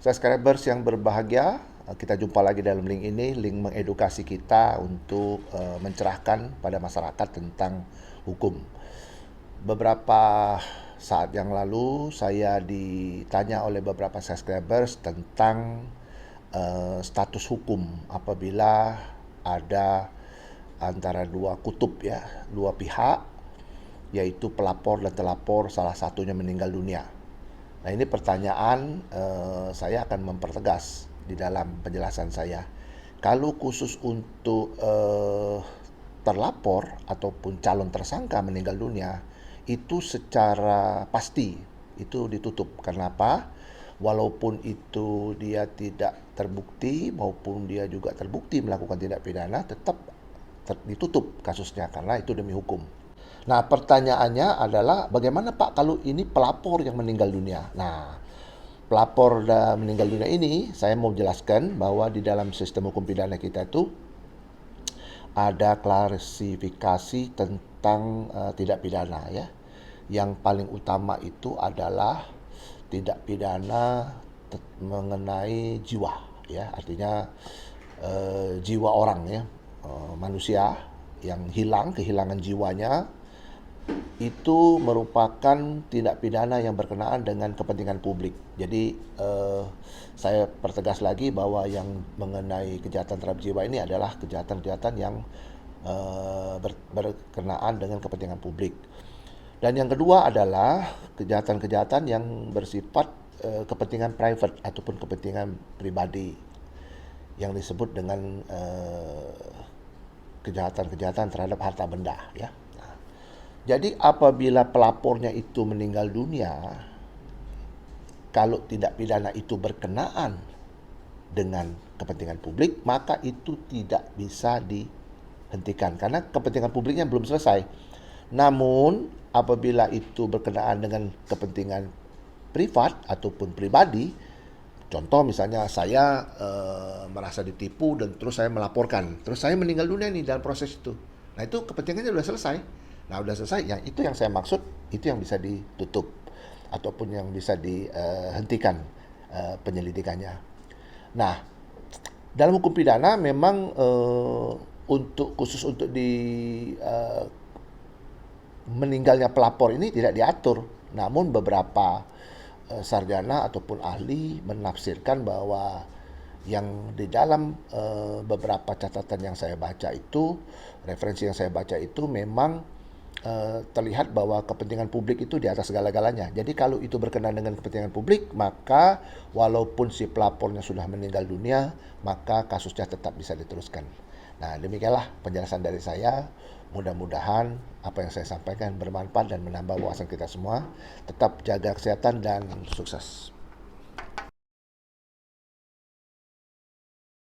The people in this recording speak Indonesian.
Subscribers yang berbahagia, kita jumpa lagi dalam link ini, link mengedukasi kita untuk mencerahkan pada masyarakat tentang hukum. Beberapa saat yang lalu saya ditanya oleh beberapa subscribers tentang status hukum apabila ada antara dua kutub ya, dua pihak, yaitu pelapor dan terlapor, salah satunya meninggal dunia. Nah, ini pertanyaan saya akan mempertegas di dalam penjelasan saya. Kalau khusus untuk terlapor ataupun calon tersangka meninggal dunia, itu secara pasti itu ditutup. Kenapa? Walaupun itu dia tidak terbukti maupun dia juga terbukti melakukan tindak pidana, tetap ditutup kasusnya karena itu demi hukum. Nah, pertanyaannya adalah bagaimana Pak kalau ini pelapor yang meninggal dunia? Nah, pelapor meninggal dunia ini saya mau jelaskan bahwa di dalam sistem hukum pidana kita itu ada klasifikasi tentang tindak pidana ya. Yang paling utama itu adalah tindak pidana mengenai jiwa ya, artinya jiwa orang ya, manusia yang kehilangan jiwanya, itu merupakan tindak pidana yang berkenaan dengan kepentingan publik. Jadi saya pertegas lagi bahwa yang mengenai kejahatan terhadap jiwa ini adalah kejahatan-kejahatan yang berkenaan dengan kepentingan publik. Dan yang kedua adalah kejahatan-kejahatan yang bersifat kepentingan private ataupun kepentingan pribadi yang disebut dengan kejahatan-kejahatan terhadap harta benda ya. Jadi apabila pelapornya itu meninggal dunia, kalau tindak pidana itu berkenaan dengan kepentingan publik, maka itu tidak bisa dihentikan karena kepentingan publiknya belum selesai. Namun apabila itu berkenaan dengan kepentingan privat ataupun pribadi, contoh misalnya saya merasa ditipu dan terus saya melaporkan, terus saya meninggal dunia nih dalam proses itu. Nah, itu kepentingannya sudah selesai. Nah, udah selesai, yang itu yang saya maksud, itu yang bisa ditutup ataupun yang bisa dihentikan penyelidikannya. Nah, dalam hukum pidana memang khusus untuk meninggalnya pelapor ini tidak diatur. Namun beberapa sarjana ataupun ahli menafsirkan bahwa yang di dalam beberapa catatan yang saya baca itu, referensi yang saya baca itu memang terlihat bahwa kepentingan publik itu di atas segala-galanya. Jadi kalau itu berkenaan dengan kepentingan publik, maka walaupun si pelapornya sudah meninggal dunia, maka kasusnya tetap bisa diteruskan. Nah, demikianlah penjelasan dari saya. Mudah-mudahan apa yang saya sampaikan bermanfaat dan menambah wawasan kita semua. Tetap jaga kesehatan dan sukses.